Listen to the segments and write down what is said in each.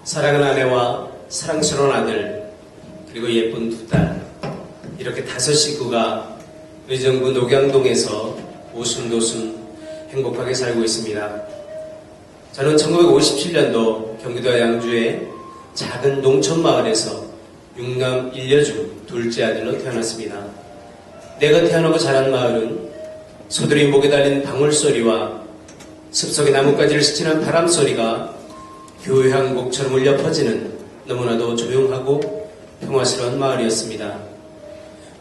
사랑하는 아내와 사랑스러운 아들, 그리고 예쁜 두 딸, 이렇게 5 식구가 의정부 녹양동에서 오순도순 행복하게 살고 있습니다. 저는 1957년도 경기도 양주의 작은 농촌마을에서 6남 1녀 중 둘째 아들로 태어났습니다. 내가 태어나고 자란 마을은 소들이 목에 달린 방울소리와 숲속의 나뭇가지를 스치는 바람소리가 교향곡처럼 울려 퍼지는 너무나도 조용하고 평화스러운 마을이었습니다.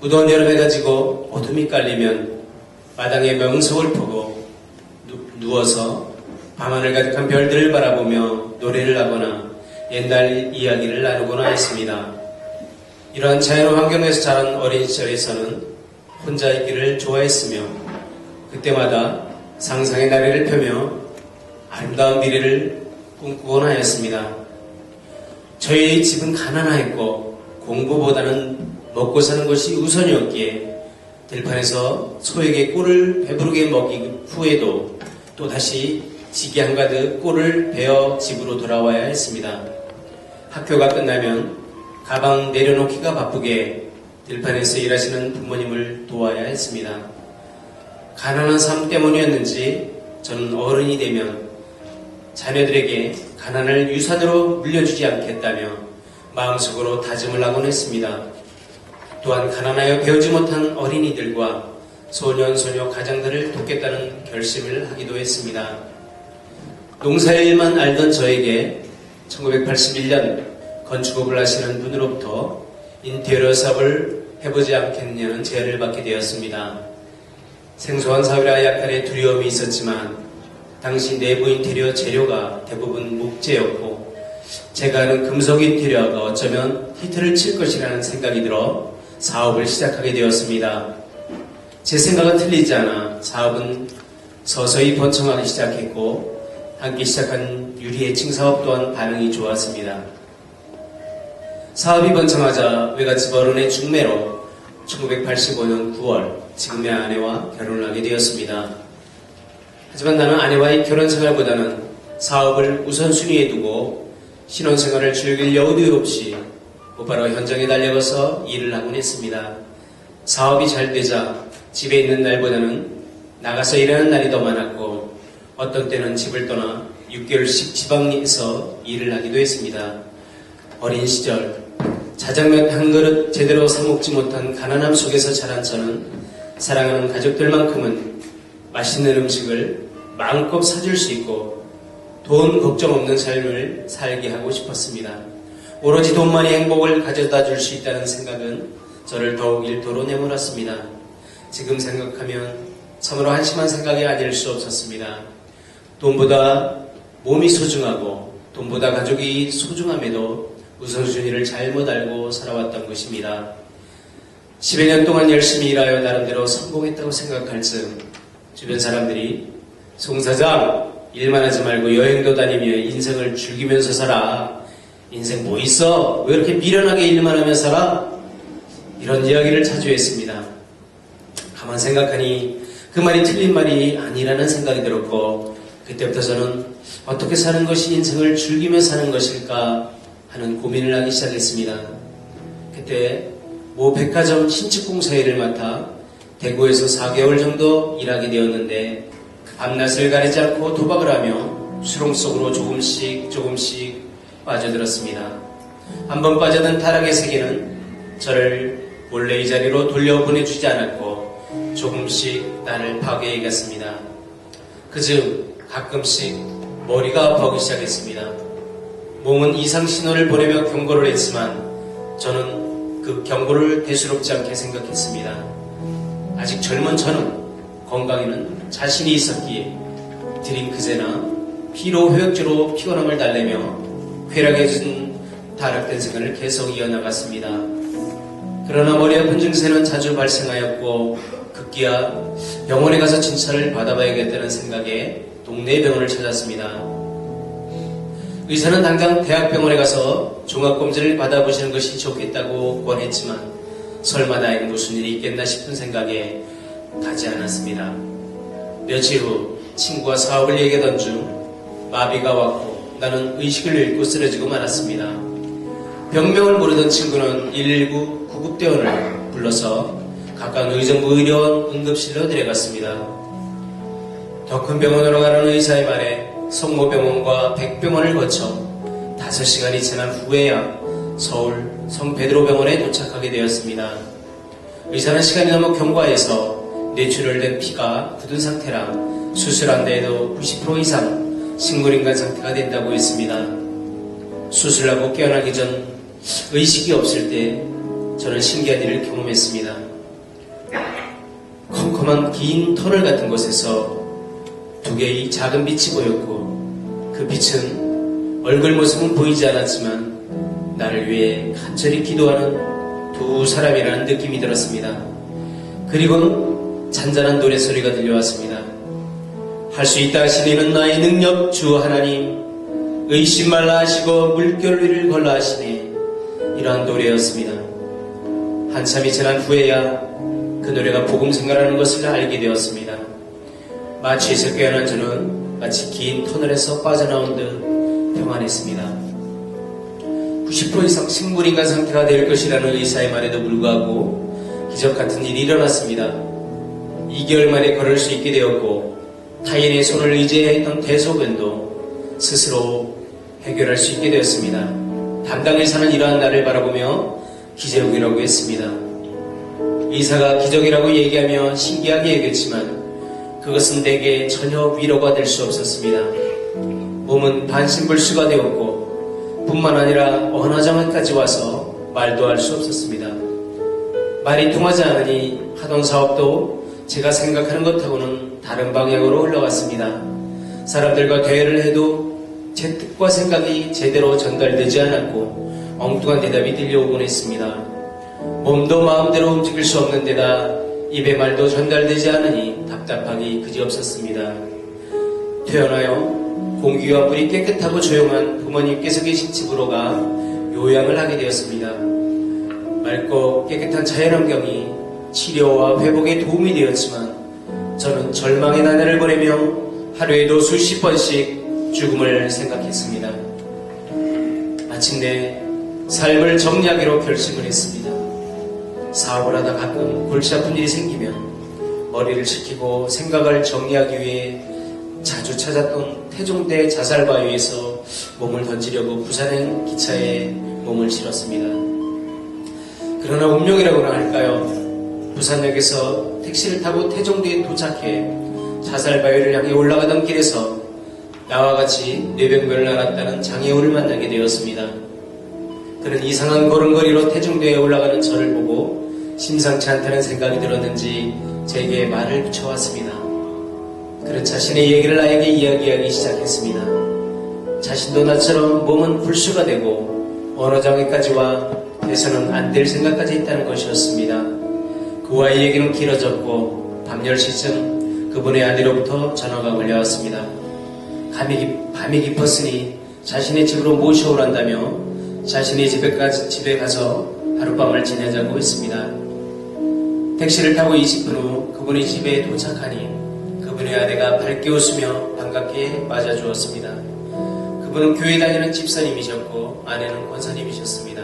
무더운 여름에 가지고 어둠이 깔리면 마당에 명석을 펴고 누워서 밤하늘 가득한 별들을 바라보며 노래를 하거나 옛날 이야기를 나누거나 했습니다. 이러한 자연의 환경에서 자란 어린 시절에서는 혼자 있기를 좋아했으며 그때마다 상상의 나래를 펴며 아름다운 미래를 꿈꾸곤 하였습니다. 저희 집은 가난하였고 공부보다는 먹고 사는 것이 우선이었기에 들판에서 소에게 꿀을 배부르게 먹인 후에도 또다시 지게 한가득 꿀을 베어 집으로 돌아와야 했습니다. 학교가 끝나면 가방 내려놓기가 바쁘게 들판에서 일하시는 부모님을 도와야 했습니다. 가난한 삶 때문이었는지 저는 어른이 되면 자녀들에게 가난을 유산으로 물려주지 않겠다며 마음속으로 다짐을 하곤 했습니다. 또한 가난하여 배우지 못한 어린이들과 소년, 소녀 가장들을 돕겠다는 결심을 하기도 했습니다. 농사일만 알던 저에게 1981년 건축업을 하시는 분으로부터 인테리어 사업을 해보지 않겠냐는 제안을 받게 되었습니다. 생소한 사업이라 약간의 두려움이 있었지만 당시 내부 인테리어 재료가 대부분 목재였고 제가 하는 금속 인테리어가 어쩌면 히트를 칠 것이라는 생각이 들어 사업을 시작하게 되었습니다. 제 생각은 틀리지 않아 사업은 서서히 번창하기 시작했고 함께 시작한 유리애칭 사업 또한 반응이 좋았습니다. 사업이 번창하자 외갓집 어른의 중매로 1985년 9월 지금의 아내와 결혼을 하게 되었습니다. 하지만 나는 아내와의 결혼 생활보다는 사업을 우선순위에 두고 신혼생활을 즐길 여유도 없이 곧바로 현장에 달려가서 일을 하곤 했습니다. 사업이 잘 되자 집에 있는 날보다는 나가서 일하는 날이 더 많았고 어떤 때는 집을 떠나 6개월씩 지방에서 일을 하기도 했습니다. 어린 시절 자장면 한 그릇 제대로 사먹지 못한 가난함 속에서 자란 저는 사랑하는 가족들만큼은 맛있는 음식을 마음껏 사줄 수 있고 돈 걱정 없는 삶을 살게 하고 싶었습니다. 오로지 돈만이 행복을 가져다 줄 수 있다는 생각은 저를 더욱 일도로 내몰았습니다. 지금 생각하면 참으로 한심한 생각이 아닐 수 없었습니다. 돈보다 몸이 소중하고 돈보다 가족이 소중함에도 우선순위를 잘못 알고 살아왔던 것입니다. 10여 년 동안 열심히 일하여 나름대로 성공했다고 생각할 즈음 주변 사람들이 송 사장 일만 하지 말고 여행도 다니며 인생을 즐기면서 살아. 인생 뭐 있어? 왜 이렇게 미련하게 일만 하며 살아? 이런 이야기를 자주 했습니다. 가만 생각하니 그 말이 틀린 말이 아니라는 생각이 들었고 그때부터 저는 어떻게 사는 것이 인생을 즐기며 사는 것일까 하는 고민을 하기 시작했습니다. 그때 모 백화점 신축공사 일을 맡아 대구에서 4개월 정도 일하게 되었는데 밤낮을 가리지 않고 도박을 하며 수렁 속으로 조금씩 빠져들었습니다. 한번 빠져든 타락의 세계는 저를 원래 이 자리로 돌려보내주지 않았고 조금씩 나를 파괴해갔습니다. 그즈음 가끔씩 머리가 아파오기 시작했습니다. 몸은 이상 신호를 보내며 경고를 했지만 저는 그 경고를 대수롭지 않게 생각했습니다. 아직 젊은 저는 건강에는 자신이 있었기에 드링크제나 피로 회복제로 피곤함을 달래며 쾌락해진 타락된 생활을 계속 이어나갔습니다. 그러나 머리 아픈 증세는 자주 발생하였고 급기야 병원에 가서 진찰을 받아봐야겠다는 생각에 동네 병원을 찾았습니다. 의사는 당장 대학병원에 가서 종합검진을 받아보시는 것이 좋겠다고 권했지만 설마 나에게 무슨 일이 있겠나 싶은 생각에 가지 않았습니다. 며칠 후 친구와 사업을 얘기하던 중 마비가 왔고 나는 의식을 잃고 쓰러지고 말았습니다. 병명을 모르던 친구는 119 구급대원을 불러서 가까운 의정부 의료원 응급실로 데려갔습니다. 더 큰 병원으로 가는 의사의 말에 성모병원과 백병원을 거쳐 5시간이 지난 후에야 서울 성베드로병원에 도착하게 되었습니다. 의사는 시간이 너무 경과해서 뇌출혈된 피가 굳은 상태라 수술한 데에도 90% 이상 식물인간 상태가 된다고 했습니다. 수술하고 깨어나기 전 의식이 없을 때 저는 신기한 일을 경험했습니다. 컴컴한 긴 터널 같은 곳에서 2개의 작은 빛이 보였고 그 빛은 얼굴 모습은 보이지 않았지만 나를 위해 간절히 기도하는 2 사람이라는 느낌이 들었습니다. 그리고는 잔잔한 노래소리가 들려왔습니다. 할 수 있다 하시니는 나의 능력 주 하나님 의심 말라 하시고 물결 위를 걸라 하시네. 이러한 노래였습니다. 한참이 지난 후에야 그 노래가 복음생활하는 것을 알게 되었습니다. 마취에서 깨어난 저는 마치 긴 터널에서 빠져나온 듯 평안했습니다. 90% 이상 식물인간 상태가 될 것이라는 의사의 말에도 불구하고 기적 같은 일이 일어났습니다. 2개월 만에 걸을 수 있게 되었고 타인의 손을 의지해야 했던 대소변도 스스로 해결할 수 있게 되었습니다. 담당 의사는 이러한 나를 바라보며 기적이라고 했습니다. 의사가 기적이라고 얘기하며 신기하게 얘기했지만 그것은 내게 전혀 위로가 될 수 없었습니다. 몸은 반신불수가 되었고 뿐만 아니라 언어장애까지 와서 말도 할 수 없었습니다. 말이 통하지 않으니 하던 사업도 제가 생각하는 것하고는 다른 방향으로 흘러갔습니다. 사람들과 대화를 해도 제 뜻과 생각이 제대로 전달되지 않았고 엉뚱한 대답이 들려오곤 했습니다. 몸도 마음대로 움직일 수 없는 데다 입의 말도 전달되지 않으니 답답하기 그지없었습니다. 퇴원하여 공기와 물이 깨끗하고 조용한 부모님께서 계신 집으로 가 요양을 하게 되었습니다. 맑고 깨끗한 자연환경이 치료와 회복에 도움이 되었지만 저는 절망의 나날을 보내며 하루에도 수십 번씩 죽음을 생각했습니다. 마침내 삶을 정리하기로 결심을 했습니다. 사업을 하다 가끔 골치 아픈 일이 생기면 머리를 식히고 생각을 정리하기 위해 자주 찾았던 태종대 자살바위에서 몸을 던지려고 부산행 기차에 몸을 실었습니다. 그러나 운명이라고나 할까요? 부산역에서 택시를 타고 태종대에 도착해 자살바위를 향해 올라가던 길에서 나와 같이 뇌병변을 앓았다는 장애우를 만나게 되었습니다. 그는 이상한 걸음걸이로 태종대에 올라가는 저를 보고 심상치 않다는 생각이 들었는지 제게 말을 붙여왔습니다. 그는 자신의 얘기를 나에게 이야기하기 시작했습니다. 자신도 나처럼 몸은 불수가 되고 언어장애까지 와 돼서는 안 될 생각까지 있다는 것이었습니다. 그와의 얘기는 길어졌고 밤 10시쯤 그분의 아내로부터 전화가 걸려왔습니다. 밤이 깊었으니 자신의 집으로 모셔오란다며 자신의 집에 가서 하룻밤을 지내자고 했습니다. 택시를 타고 20분 후 그분의 집에 도착하니 그분의 아내가 밝게 웃으며 반갑게 맞아주었습니다. 그분은 교회 다니는 집사님이셨고 아내는 권사님이셨습니다.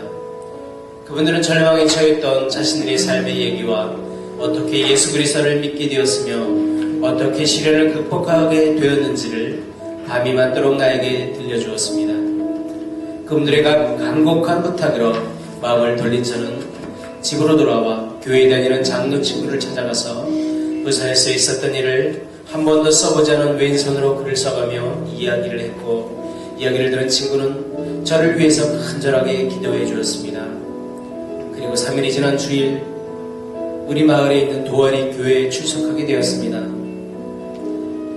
그분들은 절망에 처했던 자신들의 삶의 얘기와 어떻게 예수 그리스도를 믿게 되었으며 어떻게 시련을 극복하게 되었는지를 밤이 맞도록 나에게 들려주었습니다. 그분들의 간곡한 부탁으로 마음을 돌린 저는 집으로 돌아와 교회에 다니는 장로 친구를 찾아가서 부산에서 있었던 일을 한 번도 써보지 않은 왼손으로 글을 써가며 이야기를 했고 이야기를 들은 친구는 저를 위해서 간절하게 기도해 주었습니다. 그리고 3일이 지난 주일 우리 마을에 있는 도아리 교회에 출석하게 되었습니다.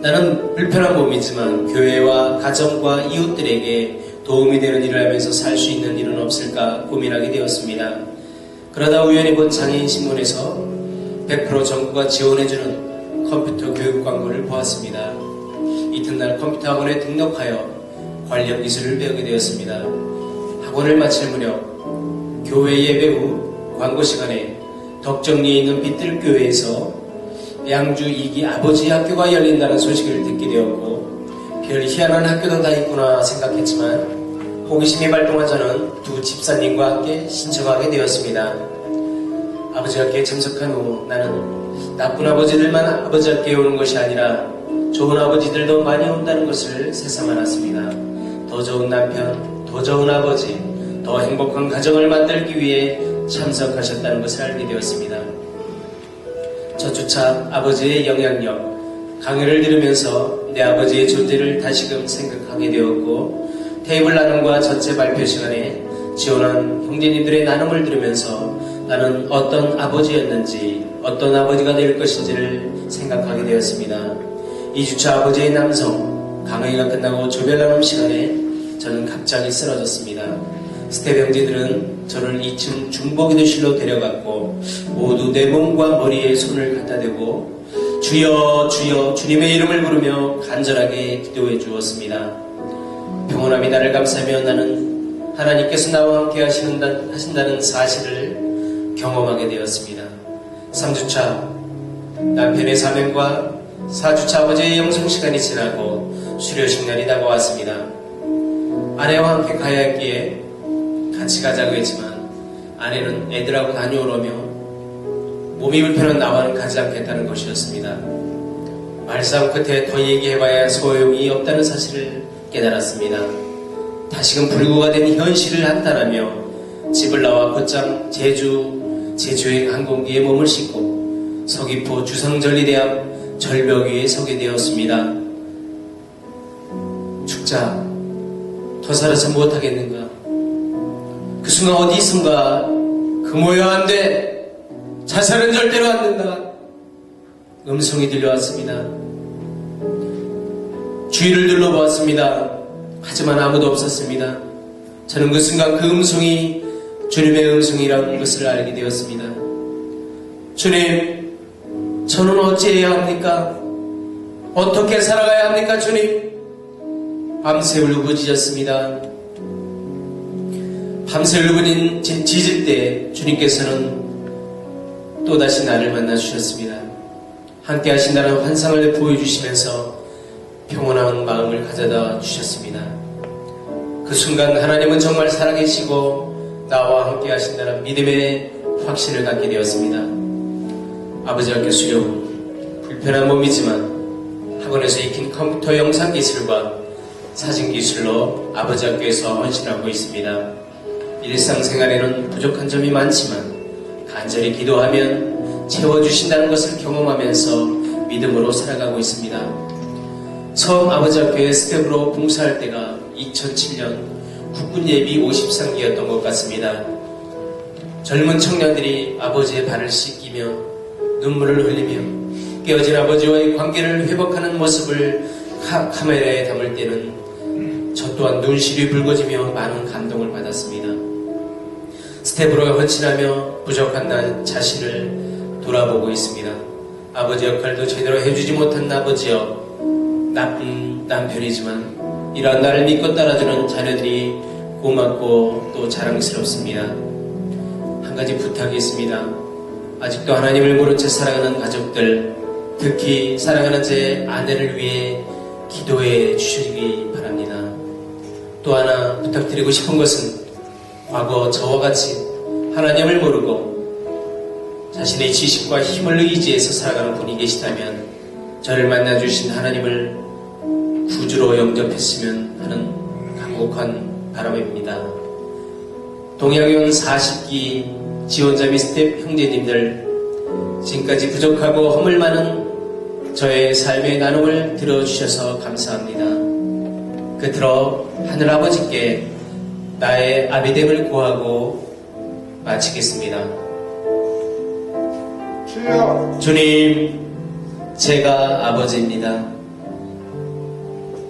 나는 불편한 몸이지만 교회와 가정과 이웃들에게 도움이 되는 일을 하면서 살 수 있는 일은 없을까 고민하게 되었습니다. 그러다 우연히 본 장애인 신문에서 100% 정부가 지원해주는 컴퓨터 교육 광고를 보았습니다. 이튿날 컴퓨터 학원에 등록하여 관련 기술을 배우게 되었습니다. 학원을 마칠 무렵 교회 예배 후 광고 시간에 덕정리에 있는 빛들교회에서 양주 2기 아버지 학교가 열린다는 소식을 듣게 되었고 별 희한한 학교도 다 있구나 생각했지만 호기심이 발동한 저는 두 집사님과 함께 신청하게 되었습니다. 아버지 학교에 참석한 후 나는 나쁜 아버지들만 아버지 학교에 오는 것이 아니라 좋은 아버지들도 많이 온다는 것을 새삼 알았습니다. 더 좋은 남편, 더 좋은 아버지, 더 행복한 가정을 만들기 위해 참석하셨다는 것을 알게 되었습니다. 저조차 아버지의 영향력, 강의를 들으면서 내 아버지의 존재를 다시금 생각하게 되었고, 테이블 나눔과 전체 발표 시간에 지원한 형제님들의 나눔을 들으면서 나는 어떤 아버지였는지, 어떤 아버지가 될 것인지를 생각하게 되었습니다. 2주차 아버지의 남성, 강의가 끝나고 조별 나눔 시간에 저는 갑자기 쓰러졌습니다. 스텝 형제들은 저를 2층 중보기도실로 데려갔고 모두 내 몸과 머리에 손을 갖다 대고 주여 주여 주님의 이름을 부르며 간절하게 기도해 주었습니다. 평온함이 나를 감싸며 나는 하나님께서 나와 함께 하신다는 사실을 경험하게 되었습니다. 3주차 남편의 사명과 4주차 아버지의 영성시간이 지나고 수료식 날이 다가왔습니다. 아내와 함께 가야 했기에 같이 가자고 했지만 아내는 애들하고 다녀오라며 몸이 불편한 나와는 가지 않겠다는 것이었습니다. 말싸움 끝에 더 얘기해봐야 소용이 없다는 사실을 깨달았습니다. 다시금 불구가 된 현실을 한탄하며 집을 나와 곧장 제주행 항공기에 몸을 싣고 서귀포 주상절리대암 절벽 위에 서게 되었습니다. 죽자 더 살아서 무엇하겠는가. 그 순간 어디 있음가. 그 모여 안 돼. 자살은 절대로 안 된다. 음성이 들려왔습니다. 주위를 둘러보았습니다. 하지만 아무도 없었습니다. 저는 그 순간 그 음성이 주님의 음성이라는 것을 알게 되었습니다. 주님, 저는 어찌해야 합니까? 어떻게 살아가야 합니까, 주님? 밤새 울부짖었습니다. 밤새 울부짖을 때 주님께서는 또다시 나를 만나 주셨습니다. 함께 하신다는 환상을 보여주시면서 평온한 마음을 가져다 주셨습니다. 그 순간 하나님은 정말 살아계시고 나와 함께 하신다는 믿음의 확신을 갖게 되었습니다. 아버지 학교 수료 후 불편한 몸이지만 학원에서 익힌 컴퓨터 영상 기술과 사진 기술로 아버지 학교에서 헌신하고 있습니다. 일상생활에는 부족한 점이 많지만 간절히 기도하면 채워주신다는 것을 경험하면서 믿음으로 살아가고 있습니다. 처음 아버지 학교에 스텝으로 봉사할 때가 2007년 국군예비 53기였던 것 같습니다. 젊은 청년들이 아버지의 발을 씻기며 눈물을 흘리며 깨어진 아버지와의 관계를 회복하는 모습을 카메라에 담을 때는 저 또한 눈시리 붉어지며 많은 감동을 받았습니다. 스텝으로 헌신하며 부족한 나 자신을 돌아보고 있습니다. 아버지 역할도 제대로 해주지 못한 아버지여, 나쁜 남편이지만 이러한 나를 믿고 따라주는 자녀들이 고맙고 또 자랑스럽습니다. 한 가지 부탁이 있습니다. 아직도 하나님을 모른 채 살아가는 가족들, 특히 사랑하는 제 아내를 위해 기도해 주시기 바랍니다. 또 하나 부탁드리고 싶은 것은 과거 저와 같이 하나님을 모르고 자신의 지식과 힘을 의지해서 살아가는 분이 계시다면 저를 만나주신 하나님을 구주로 영접했으면 하는 간곡한 바람입니다. 동양형 40기 지원자 및 스텝 형제님들, 지금까지 부족하고 허물 많은 저의 삶의 나눔을 들어주셔서 감사합니다. 끝으로 하늘아버지께 나의 아비됨을 구하고 마치겠습니다. 주님, 제가 아버지입니다.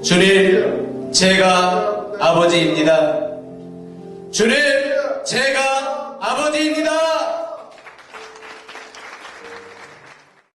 주님, 제가 아버지입니다. 주님, 제가 아버지입니다.